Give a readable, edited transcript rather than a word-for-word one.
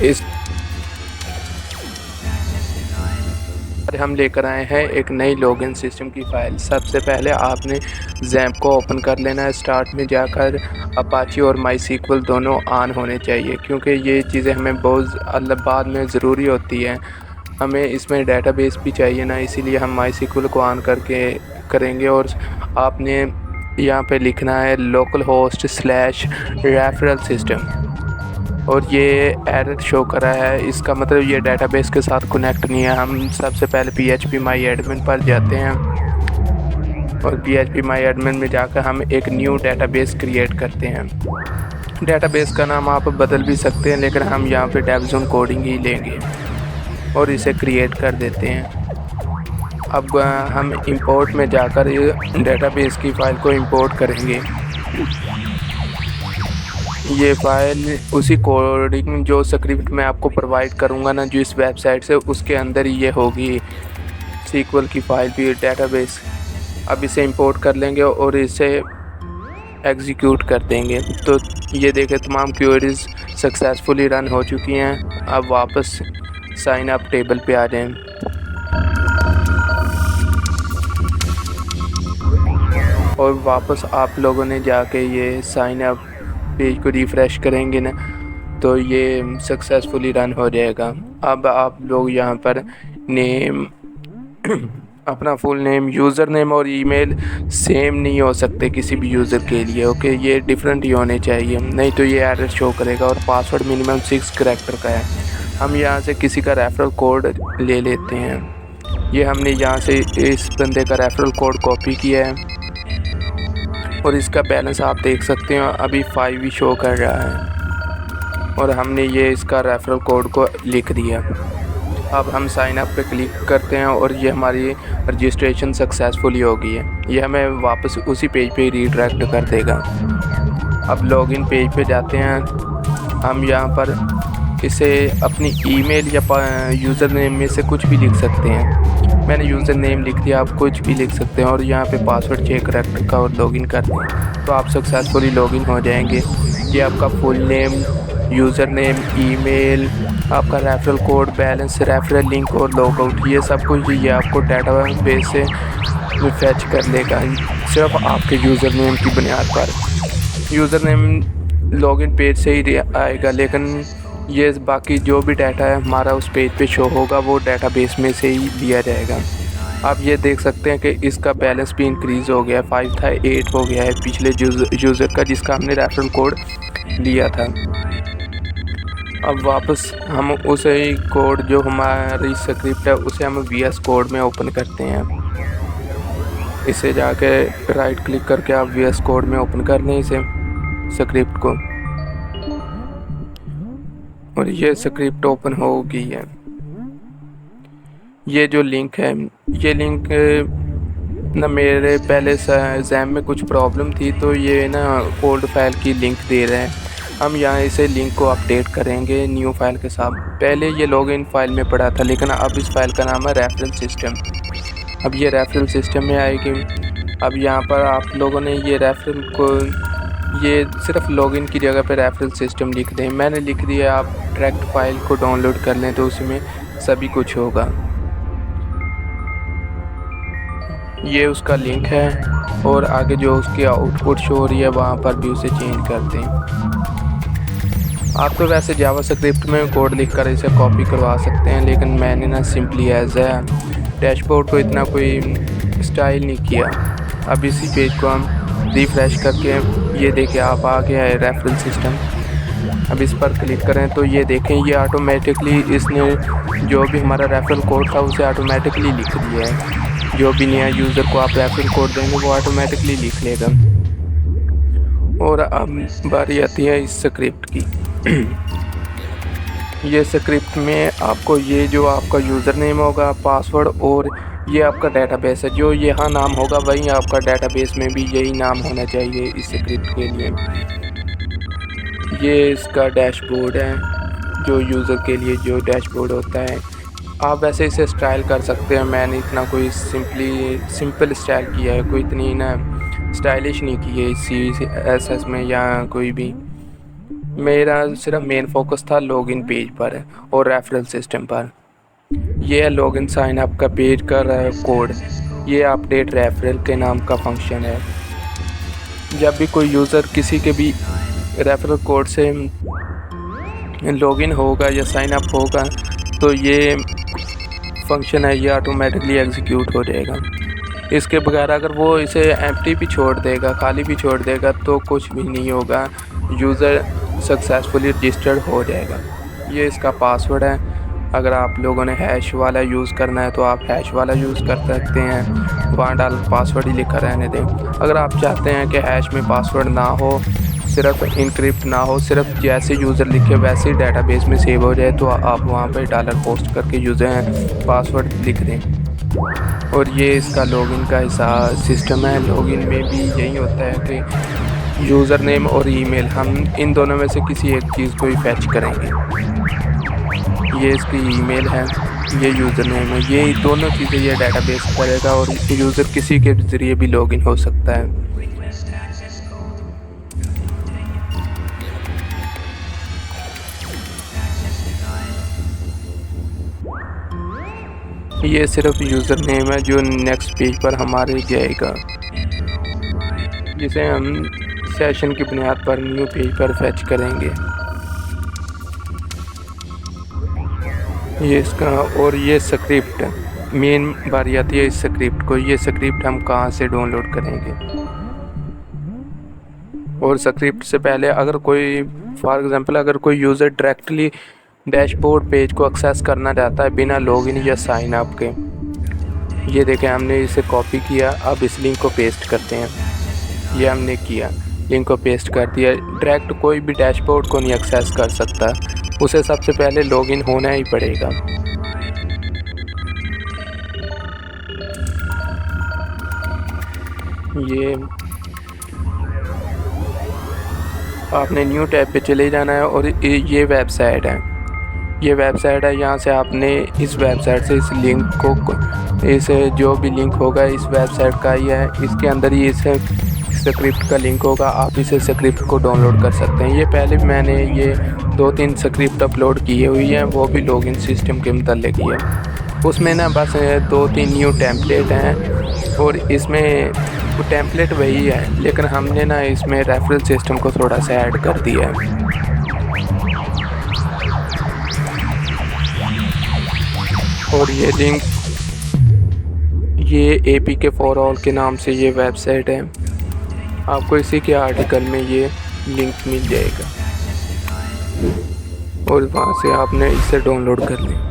इस हम लेकर आए हैं एक नई लॉगिन सिस्टम की फ़ाइल। सबसे पहले आपने ज़ैम्प को ओपन कर लेना है। स्टार्ट में जाकर अपाची और माईसीक्वल दोनों ऑन होने चाहिए, क्योंकि ये चीज़ें हमें बहुत बाद में ज़रूरी होती हैं। हमें इसमें डेटाबेस भी चाहिए ना, इसीलिए हम माईसीक्वल को ऑन करके करेंगे। और आपने यहाँ पे लिखना है local host slash referral system, और ये एरर शो कर रहा है। इसका मतलब ये डेटाबेस के साथ कनेक्ट नहीं है। हम सबसे पहले php माई एडमिन पर जाते हैं और php माई एडमिन में जाकर हम एक न्यू डेटाबेस क्रिएट करते हैं। डेटाबेस का नाम आप बदल भी सकते हैं, लेकिन हम यहाँ पे डेवज़ोन कोडिंग ही लेंगे और इसे क्रिएट कर देते हैं। अब हम इंपोर्ट में जाकर डेटाबेस की फ़ाइल को इंपोर्ट करेंगे। ये फ़ाइल उसी कोडिंग जो स्क्रिप्ट मैं आपको प्रोवाइड करूँगा ना, जो इस वेबसाइट से, उसके अंदर ही ये होगी सीक्वल की फ़ाइल भी, डेटाबेस। अब इसे इंपोर्ट कर लेंगे और इसे एग्जीक्यूट कर देंगे। तो ये देखें, तमाम क्वेरीज सक्सेसफुली रन हो चुकी हैं। अब वापस साइन अप टेबल पे आ जाएं और वापस आप लोगों ने जाके ये साइन अप पेज को रिफ़्रेश करेंगे ना, तो ये सक्सेसफुली रन हो जाएगा। अब आप लोग यहाँ पर नेम अपना फुल नेम, यूज़र नेम और ईमेल सेम नहीं हो सकते किसी भी यूज़र के लिए। ओके, ये डिफरेंट ही होने चाहिए, नहीं तो ये एरर शो करेगा। और पासवर्ड मिनिमम 6 करैक्टर का है। हम यहाँ से किसी का रेफरल कोड ले लेते हैं। ये हमने यहाँ से इस बंदे का रेफरल कोड कॉपी किया है और इसका बैलेंस आप देख सकते हैं, अभी 5 ही शो कर रहा है। और हमने ये इसका रेफरल कोड को लिख दिया। अब हम साइन अप पे क्लिक करते हैं और ये हमारी रजिस्ट्रेशन सक्सेसफुली हो गई है। ये हमें वापस उसी पेज पे रीडायरेक्ट कर देगा। अब लॉगिन पेज पे जाते हैं। हम यहाँ पर इसे अपनी ईमेल या यूज़र नेम में से कुछ भी लिख सकते हैं। मैंने यूज़र नेम लिख दिया, आप कुछ भी लिख सकते हैं। और यहाँ पे पासवर्ड 6 करैक्टर का और लॉगिन कर दें, तो आप सक्सेसफुली लॉगिन हो जाएंगे। ये आपका full name, user name, email, आपका referral code, balance, referral link और लॉगआउट, ये सब कुछ ये आपको डेटाबेस से फैच कर लेगा, सिर्फ आपके यूज़र नेम की बुनियाद पर। यूज़र नेम लॉगिन पेज से ही आएगा, लेकिन ये बाकी जो भी डाटा है हमारा उस पेज पे शो होगा, वो डेटाबेस में से ही लिया जाएगा। आप ये देख सकते हैं कि इसका बैलेंस भी इंक्रीज़ हो गया है। 5 था 8 हो गया है पिछले यूज़र का, जिसका हमने रेफरल कोड लिया था। अब वापस हम उसे ही कोड जो हमारी स्क्रिप्ट है उसे हम VS कोड में ओपन करते हैं। इसे जाके राइट क्लिक करके आप VS कोड में ओपन कर लें इसे, स्क्रिप्ट को, और ये स्क्रिप्ट ओपन हो गई है। ये जो लिंक है, ये लिंक ना मेरे पहले ज़ैम में कुछ प्रॉब्लम थी, तो ये ना ओल्ड फाइल की लिंक दे रहे हैं। हम यहाँ इसे लिंक को अपडेट करेंगे न्यू फाइल के साथ। पहले ये लॉगिन फाइल में पड़ा था, लेकिन अब इस फाइल का नाम है रेफरल सिस्टम। अब ये रेफरल सिस्टम में आएगी। अब यहाँ पर आप लोगों ने ये रेफरल को, ये सिर्फ लॉगिन की जगह पे रेफरल सिस्टम लिख दें। मैंने लिख दिया। आप डायरेक्ट फाइल को डाउनलोड कर लें तो उसमें सभी कुछ होगा। ये उसका लिंक है और आगे जो उसकी आउटपुट शो हो रही है वहाँ पर भी उसे चेंज कर दें। आप तो वैसे जावास्क्रिप्ट में कोड लिखकर इसे कॉपी करवा सकते हैं, लेकिन मैंने ना सिंपली एज है डैशबोर्ड को इतना कोई स्टाइल नहीं किया। अब इसी पेज को हम रिफ्रेश करके, ये देखें आप आ गया है रेफरल सिस्टम। अब इस पर क्लिक करें तो ये देखें, ये ऑटोमेटिकली इसने जो भी हमारा रेफरल कोड था उसे ऑटोमेटिकली लिख दिया है। जो भी नया यूज़र को आप रेफरल कोड देंगे वो ऑटोमेटिकली लिख लेगा। और अब बारी आती है इस स्क्रिप्ट की। ये स्क्रिप्ट में आपको ये जो आपका यूज़र नेम होगा, पासवर्ड और ये आपका डेटाबेस है, जो यहाँ नाम होगा वहीं आपका डेटाबेस में भी यही नाम होना चाहिए इस स्क्रिप्ट के लिए। ये इसका डैशबोर्ड है, जो यूज़र के लिए जो डैशबोर्ड होता है। आप वैसे इसे स्टाइल कर सकते हैं। मैंने इतना कोई सिंपल स्टाइल किया है, कोई इतनी ना स्टाइलिश नहीं की है CSS में या कोई भी। मेरा सिर्फ मेन फोकस था लॉगिन पेज पर और रेफरल सिस्टम पर। ये है लॉगिन साइन अप का पेज का कोड। ये अपडेट रेफरल के नाम का फंक्शन है। जब भी कोई यूज़र किसी के भी रेफरल कोड से लॉगिन होगा या साइन अप होगा तो ये फंक्शन है ये ऑटोमेटिकली एग्जीक्यूट हो जाएगा। इसके बगैर अगर वो इसे एम्प्टी भी छोड़ देगा, खाली भी छोड़ देगा तो कुछ भी नहीं होगा, यूज़र सक्सेसफुली रजिस्टर्ड हो जाएगा। ये इसका पासवर्ड है। अगर आप लोगों ने हैश वाला यूज़ करना है तो आप हैश वाला यूज़ कर सकते हैं, वहाँ डाल पासवर्ड ही लिखा रहने दें। अगर आप चाहते हैं कि हैश में पासवर्ड ना हो, सिर्फ इनक्रिप्ट ना हो, सिर्फ जैसे यूज़र लिखे वैसे ही डेटाबेस में सेव हो जाए, तो आप वहाँ पर डॉलर पोस्ट करके यूज़र पासवर्ड लिख दें। और ये इसका लॉगिन का हिसाब सिस्टम है। लॉगिन में भी यही होता है कि यूज़र नेम और ईमेल, हम इन दोनों में से किसी एक चीज़ को ही फैच करेंगे। ये इसकी ईमेल है, ये यूज़र नेम है, ये दोनों चीज़ें ये डेटाबेस करेगा और यूज़र किसी के ज़रिए भी लॉगिन हो सकता है। ये सिर्फ यूज़र नेम है जो नेक्स्ट पेज पर हमारे जाएगा, जिसे हम सेशन की बुनियाद पर न्यू पेज पर फैच करेंगे। ये इसका और ये स्क्रिप्ट मेन बारी आती है इस स्क्रिप्ट को। ये स्क्रिप्ट हम कहाँ से डाउनलोड करेंगे, और स्क्रिप्ट से पहले अगर कोई फॉर एग्ज़ाम्पल अगर कोई यूज़र डायरेक्टली डैशबोर्ड पेज को एक्सेस करना चाहता है बिना लॉगिन या साइन अप के, ये देखें हमने इसे कॉपी किया। अब इस लिंक को पेस्ट करते हैं। ये हमने किया, लिंक को पेस्ट कर दिया। डायरेक्ट कोई भी डैशबोर्ड को नहीं एक्सेस कर सकता, उसे सबसे पहले लॉगिन होना ही पड़ेगा। ये आपने न्यू टैब पे चले जाना है और ये वेबसाइट है। ये वेबसाइट है, यहाँ से आपने इस वेबसाइट से इस लिंक को, इस जो भी लिंक होगा इस वेबसाइट का ही है, इसके अंदर ही इस स्क्रिप्ट का लिंक होगा। आप इसे स्क्रिप्ट को डाउनलोड कर सकते हैं। ये पहले मैंने ये 2-3 स्क्रिप्ट अपलोड किए हुई हैं, वो भी लॉगिन सिस्टम के मतलब ही है। उसमें ना बस 2-3 न्यू टेम्पलेट हैं और इसमें टेम्पलेट वही है, लेकिन हमने ना इसमें रेफरल सिस्टम को थोड़ा सा ऐड कर दिया है। और ये लिंक, ये APK फॉर ऑल के नाम से ये वेबसाइट है। आपको इसी के आर्टिकल में ये लिंक मिल जाएगा और वहाँ से आपने इसे डाउनलोड कर लें।